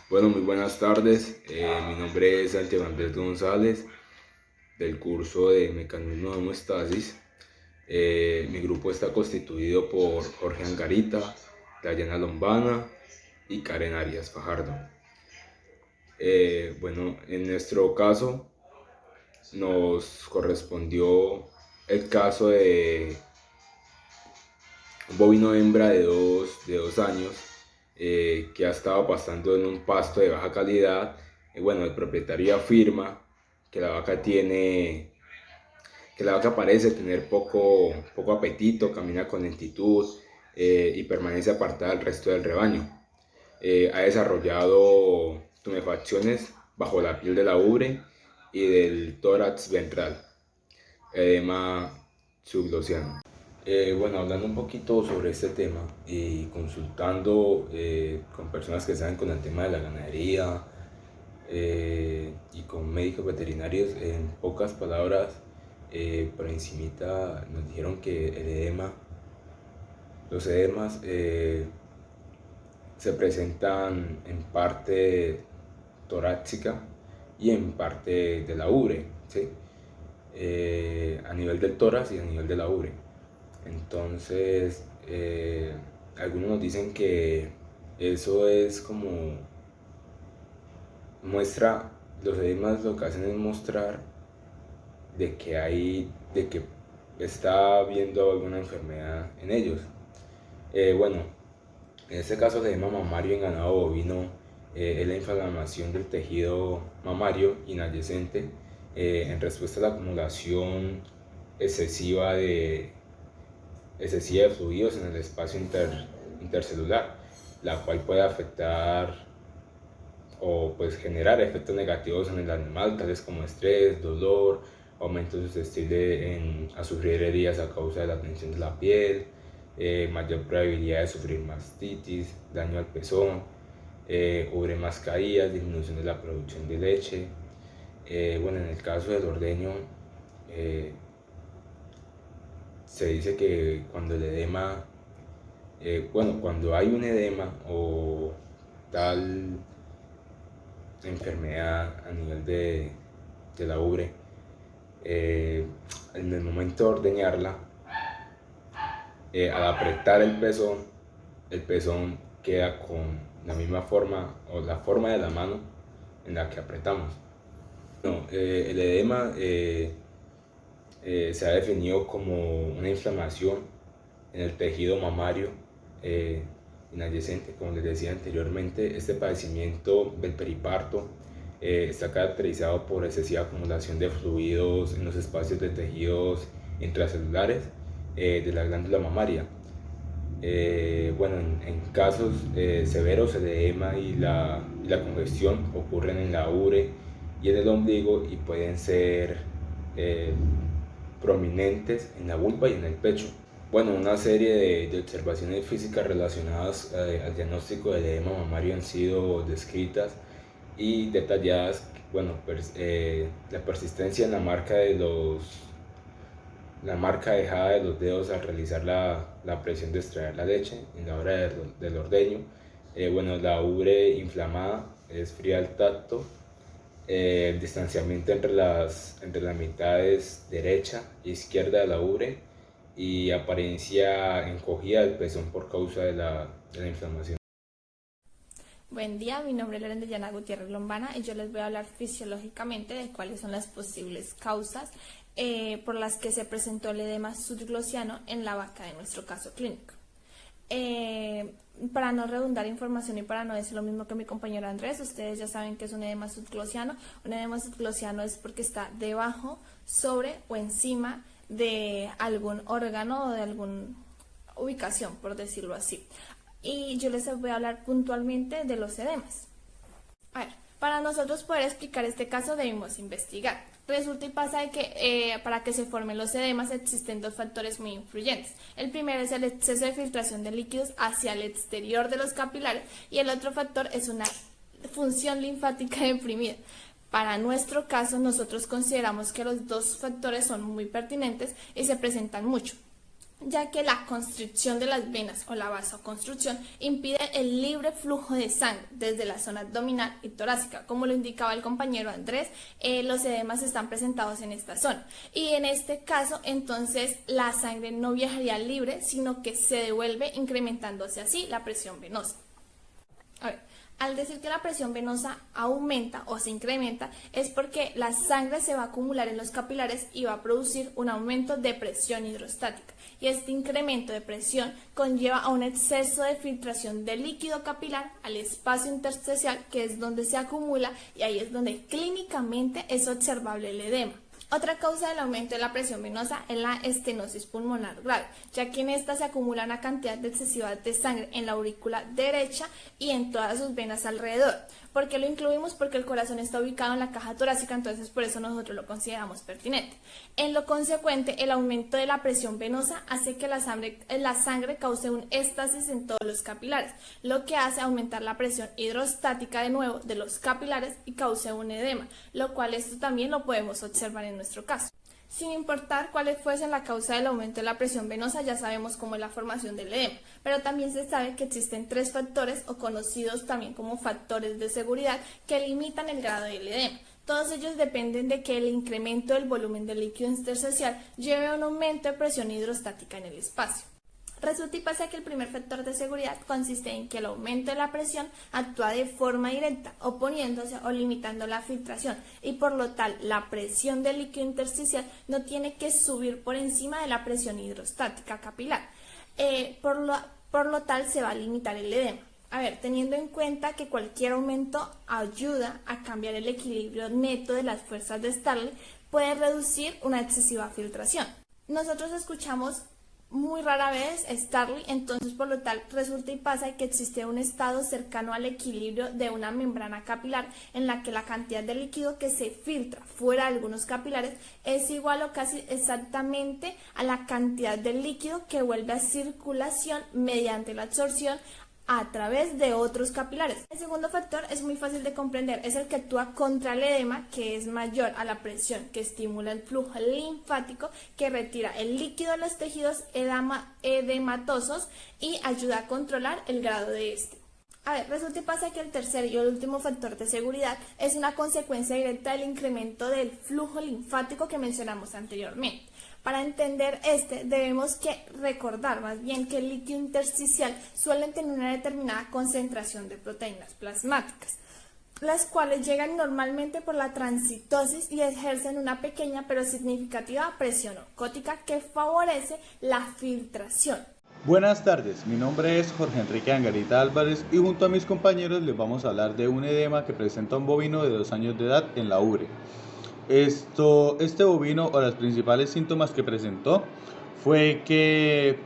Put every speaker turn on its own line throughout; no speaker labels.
Bueno, muy buenas tardes. Mi nombre es Santiago Andrés González, del curso de Mecanismo de Homeostasis. Mi grupo está constituido por Jorge Angarita, Dayana Lombana y Karen Arias Fajardo. Bueno, en nuestro caso nos correspondió el caso de un bovino hembra de dos años que ha estado pastando en un pasto de baja calidad. Bueno, el propietario afirma que la vaca tiene, que la vaca parece tener poco apetito, camina con lentitud y permanece apartada del resto del rebaño. Ha desarrollado tumefacciones bajo la piel de la ubre y del tórax ventral, edema subglosiano. Bueno, hablando un poquito sobre este tema y consultando con personas que saben con el tema de la ganadería y con médicos veterinarios, en pocas palabras, por encimita nos dijeron que los edemas se presentan en parte torácica y en parte de la ubre, ¿sí? A nivel del tórax y a nivel de la ubre. Entonces, algunos nos dicen que eso es como muestra, los edemas lo que hacen es mostrar de que está habiendo alguna enfermedad en ellos. Bueno, en este caso el edema mamario en ganado bovino es la inflamación del tejido mamario inadyacente en respuesta a la acumulación excesiva de fluidos en el espacio intercelular, la cual puede afectar o pues generar efectos negativos en el animal, tales como estrés, dolor, aumento susceptible a sufrir heridas a causa de la tensión de la piel, mayor probabilidad de sufrir mastitis, daño al pezón, ubre más caídas, disminución de la producción de leche. Bueno, en el caso del ordeño, se dice que cuando el edema, cuando hay un edema o tal enfermedad a nivel de la ubre, en el momento de ordeñarla, al apretar el pezón queda con la misma forma o la forma de la mano en la que apretamos. No, el edema se ha definido como una inflamación en el tejido mamario inadyacente. Como les decía anteriormente, este padecimiento del periparto está caracterizado por excesiva acumulación de fluidos en los espacios de tejidos intracelulares de la glándula mamaria. Bueno, en casos severos el edema y la congestión ocurren en la ubre y en el ombligo y pueden ser prominentes en la vulva y en el pecho. Bueno, una serie de observaciones físicas relacionadas al diagnóstico del edema mamario han sido descritas y detalladas. Bueno, la persistencia en la marca dejada de los dedos al realizar la presión de extraer la leche en la hora del ordeño. Bueno, la ubre inflamada es fría al tacto. El distanciamiento entre las mitades derecha e izquierda de la ubre y apariencia encogida del pezón por causa de la inflamación.
Buen día, mi nombre es Lorena Yana Gutiérrez Lombana y yo les voy a hablar fisiológicamente de cuáles son las posibles causas por las que se presentó el edema subglosiano en la vaca de nuestro caso clínico. Para no redundar información y para no decir lo mismo que mi compañero Andrés, ustedes ya saben que es un edema subglosiano. Un edema subglosiano es porque está debajo, sobre o encima de algún órgano o de alguna ubicación, por decirlo así. Y yo les voy a hablar puntualmente de los edemas. A ver, para nosotros poder explicar este caso debemos investigar. Resulta y pasa de que para que se formen los edemas existen dos factores muy influyentes. El primero es el exceso de filtración de líquidos hacia el exterior de los capilares y el otro factor es una función linfática deprimida. Para nuestro caso, nosotros consideramos que los dos factores son muy pertinentes y se presentan mucho. ya que la constricción de las venas o la vasoconstricción impide el libre flujo de sangre desde la zona abdominal y torácica. Como lo indicaba el compañero Andrés, los edemas están presentados en esta zona y en este caso entonces la sangre no viajaría libre, sino que se devuelve, incrementándose así la presión venosa. A ver, al decir que la presión venosa aumenta o se incrementa es porque la sangre se va a acumular en los capilares y va a producir un aumento de presión hidrostática, y este incremento de presión conlleva a un exceso de filtración de líquido capilar al espacio intersticial, que es donde se acumula, y ahí es donde clínicamente es observable el edema. Otra causa del aumento de la presión venosa es la estenosis pulmonar grave, ya que en esta se acumula una cantidad excesiva de sangre en la aurícula derecha y en todas sus venas alrededor. ¿Por qué lo incluimos? Porque el corazón está ubicado en la caja torácica, entonces por eso nosotros lo consideramos pertinente. En lo consecuente, el aumento de la presión venosa hace que la sangre cause un éxtasis en todos los capilares, lo que hace aumentar la presión hidrostática de nuevo de los capilares y cause un edema, lo cual esto también lo podemos observar en nuestro caso. Sin importar cuáles fuesen la causa del aumento de la presión venosa, ya sabemos cómo es la formación del edema, pero también se sabe que existen 3 factores, o conocidos también como factores de seguridad, que limitan el grado del edema. Todos ellos dependen de que el incremento del volumen del líquido intersticial lleve a un aumento de presión hidrostática en el espacio. Resulta y pasa que el primer factor de seguridad consiste en que el aumento de la presión actúa de forma directa, oponiéndose o limitando la filtración, y por lo tal la presión del líquido intersticial no tiene que subir por encima de la presión hidrostática capilar. Por lo tal se va a limitar el edema. A ver, teniendo en cuenta que cualquier aumento ayuda a cambiar el equilibrio neto de las fuerzas de Starling, puede reducir una excesiva filtración. Nosotros escuchamos muy rara vez Starling, entonces por lo tal resulta y pasa que existe un estado cercano al equilibrio de una membrana capilar en la que la cantidad de líquido que se filtra fuera de algunos capilares es igual o casi exactamente a la cantidad de líquido que vuelve a circulación mediante la absorción a través de otros capilares. El segundo factor es muy fácil de comprender, es el que actúa contra el edema, que es mayor a la presión, que estimula el flujo linfático, que retira el líquido de los tejidos edematosos y ayuda a controlar el grado de este. A ver, resulta y pasa que el tercer y el último factor de seguridad es una consecuencia directa del incremento del flujo linfático que mencionamos anteriormente. Para entender debemos recordar más bien que el líquido intersticial suele tener una determinada concentración de proteínas plasmáticas, las cuales llegan normalmente por la transitosis y ejercen una pequeña pero significativa presión ocótica que favorece la filtración.
Buenas tardes, mi nombre es Jorge Enrique Angarita Álvarez y junto a mis compañeros les vamos a hablar de un edema que presenta un bovino de 2 años de edad en la ubre. Este bovino, o los principales síntomas que presentó, fue que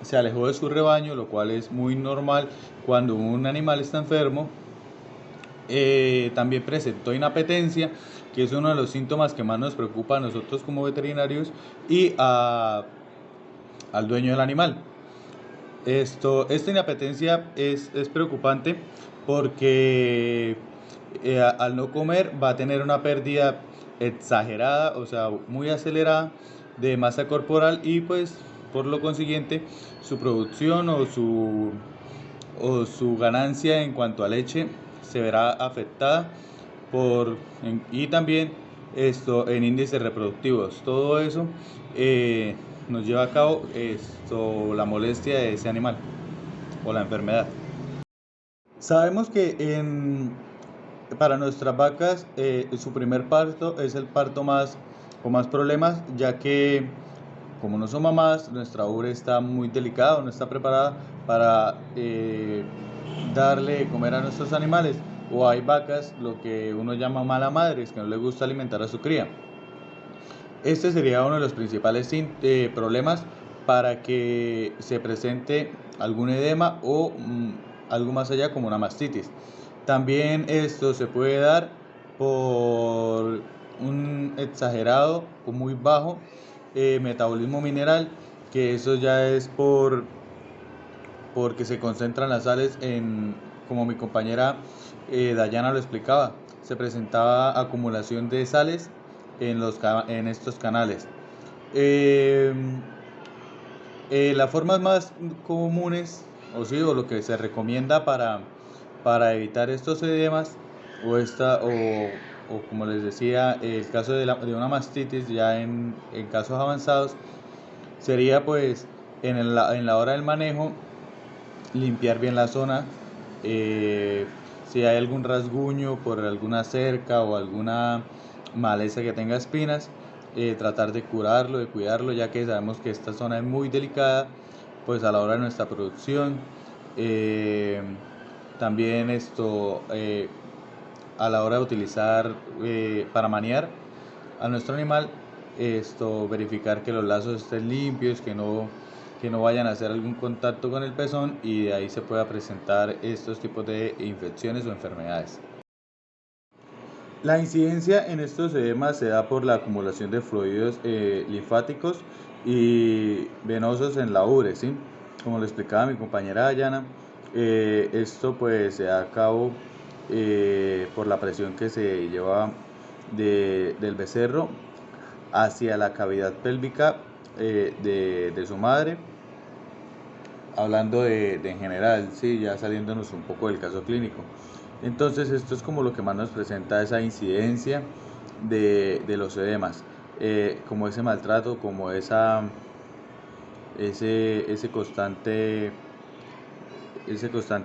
se alejó de su rebaño, lo cual es muy normal cuando un animal está enfermo. También presentó inapetencia, que es uno de los síntomas que más nos preocupa a nosotros como veterinarios y al dueño del animal. Esta inapetencia es preocupante porque al no comer va a tener una pérdida exagerada, o sea, muy acelerada de masa corporal, y pues por lo consiguiente su producción o su ganancia en cuanto a leche se verá afectada y también en índices reproductivos. Todo eso nos lleva a cabo la molestia de ese animal o la enfermedad. Sabemos que para nuestras vacas su primer parto es el parto con más problemas, ya que como no son mamás, nuestra ubre está muy delicada, no está preparada para darle de comer a nuestros animales. O hay vacas, lo que uno llama mala madres, que no les gusta alimentar a su cría. Este sería uno de los principales problemas para que se presente algún edema o algo más allá como una mastitis. También esto se puede dar por un exagerado o muy bajo metabolismo mineral, que eso ya es porque se concentran las sales como mi compañera Dayana lo explicaba, se presentaba acumulación de sales en estos canales. Las formas más comunes, o lo que se recomienda para evitar estos edemas, o como les decía, el caso de una mastitis ya en casos avanzados, sería pues en la hora del manejo limpiar bien la zona. Si hay algún rasguño por alguna cerca o alguna maleza que tenga espinas, tratar de curarlo, de cuidarlo, ya que sabemos que esta zona es muy delicada pues a la hora de nuestra producción. También a la hora de utilizar para maniar a nuestro animal, verificar que los lazos estén limpios, que no vayan a hacer algún contacto con el pezón, y de ahí se pueda presentar estos tipos de infecciones o enfermedades. La incidencia en estos edemas se da por la acumulación de fluidos linfáticos y venosos en la ubre, ¿sí? Como le explicaba mi compañera Dayana, esto pues se da a cabo por la presión que se lleva del becerro hacia la cavidad pélvica de su madre, hablando de en general, ¿sí? Ya saliéndonos un poco del caso clínico. Entonces esto es como lo que más nos presenta esa incidencia de los edemas, como ese maltrato, como ese constante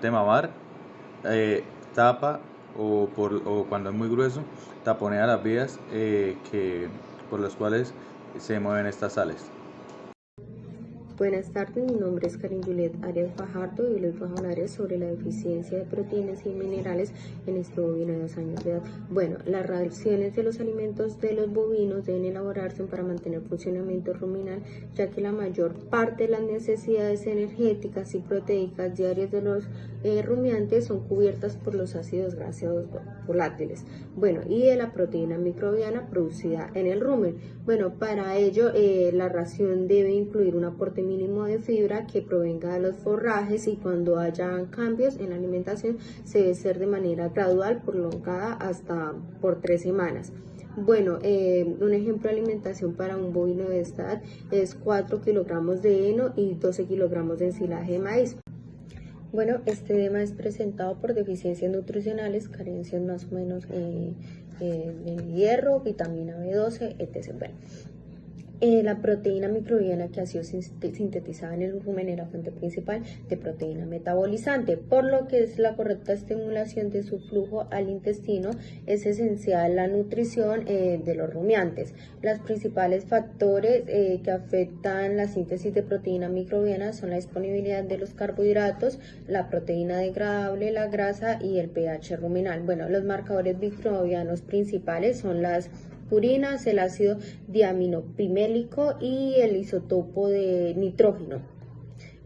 mamar, tapa o cuando es muy grueso, taponea las vías por las cuales se mueven estas sales.
Buenas tardes, mi nombre es Karen Juliet Arias Fajardo y les voy a hablar sobre la deficiencia de proteínas y minerales en este bovino de 2 años de edad. Bueno, las raciones de los alimentos de los bovinos deben elaborarse para mantener funcionamiento ruminal, ya que la mayor parte de las necesidades energéticas y proteicas diarias de los rumiantes son cubiertas por los ácidos grasos volátiles, bueno, y de la proteína microbiana producida en el rumen. Bueno, para ello la ración debe incluir un aporte mínimo de fibra que provenga de los forrajes, y cuando haya cambios en la alimentación se debe hacer de manera gradual, prolongada hasta por 3 semanas. Bueno, un ejemplo de alimentación para un bovino de esta edad es 4 kilogramos de heno y 12 kilogramos de ensilaje de maíz. Bueno, este edema es presentado por deficiencias nutricionales, carencias más o menos de hierro, vitamina B12, etc. Bueno, la proteína microbiana que ha sido sintetizada en el rumen es la fuente principal de proteína metabolizante, por lo que es la correcta estimulación de su flujo al intestino es esencial la nutrición de los rumiantes. Los principales factores que afectan la síntesis de proteína microbiana son la disponibilidad de los carbohidratos, la proteína degradable, la grasa y el pH ruminal. Bueno, los marcadores microbianos principales son las purinas, el ácido diaminopimélico y el isótopo de nitrógeno.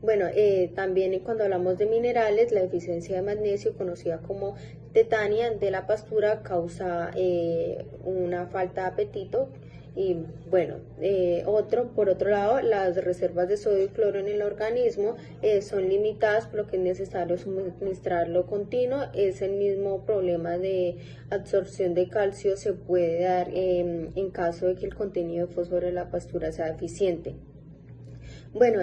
Bueno, también cuando hablamos de minerales, la deficiencia de magnesio, conocida como tetania de la pastura, causa una falta de apetito. Y bueno, por otro lado, las reservas de sodio y cloro en el organismo son limitadas, por lo que es necesario suministrarlo continuo. Es el mismo problema de absorción de calcio se puede dar en caso de que el contenido de fósforo de la pastura sea deficiente. Bueno,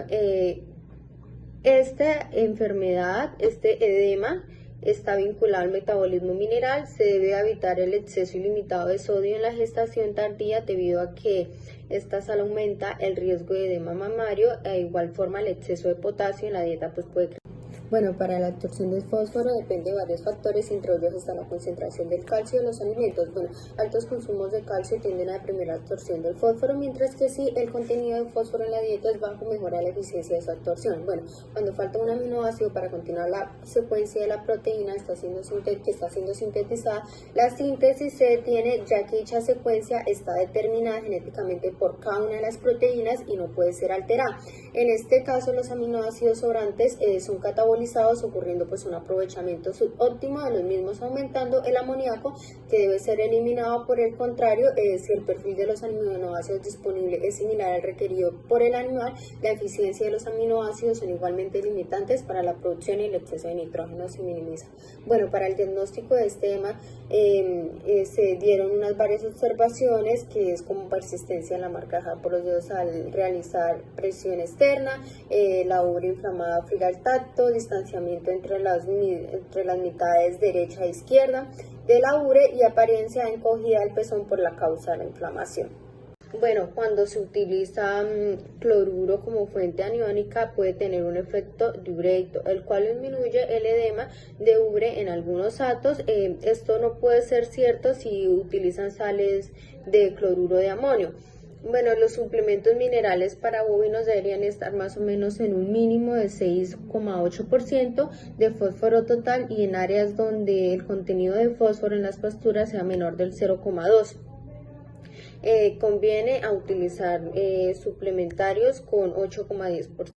esta enfermedad, este edema, está vinculado al metabolismo mineral. Se debe evitar el exceso ilimitado de sodio en la gestación tardía, debido a que esta sal aumenta el riesgo de edema mamario. De igual forma, el exceso de potasio en la dieta puede. Bueno, para la absorción del fósforo depende de varios factores, entre ellos está la concentración del calcio en los alimentos. Bueno, altos consumos de calcio tienden a deprimir la absorción del fósforo, mientras que si el contenido de fósforo en la dieta es bajo, mejora la eficiencia de su absorción. Bueno, cuando falta un aminoácido para continuar la secuencia de la proteína que está siendo sintetizada, la síntesis se detiene, ya que dicha secuencia está determinada genéticamente por cada una de las proteínas y no puede ser alterada. En este caso, los aminoácidos sobrantes son catabolizados metabolizados, ocurriendo pues un aprovechamiento subóptimo de los mismos, aumentando el amoníaco, que debe ser eliminado. Por el contrario, si el perfil de los aminoácidos disponibles es similar al requerido por el animal, la eficiencia de los aminoácidos son igualmente limitantes para la producción, y el exceso de nitrógeno se minimiza. Bueno, para el diagnóstico de este tema se dieron unas varias observaciones, que es como persistencia en la marca dejada por los dedos al realizar presión externa, la ubre inflamada fría al tacto, distanciamiento entre las mitades derecha e izquierda de la ubre, y apariencia encogida del pezón por la causa de la inflamación. Bueno, cuando se utiliza cloruro como fuente aniónica, puede tener un efecto diurético, el cual disminuye el edema de ubre en algunos atos. Esto no puede ser cierto si utilizan sales de cloruro de amonio. Bueno, los suplementos minerales para bovinos deberían estar más o menos en un mínimo de 6,8% de fósforo total, y en áreas donde el contenido de fósforo en las pasturas sea menor del 0,2%. Conviene a utilizar suplementarios con 8,10%.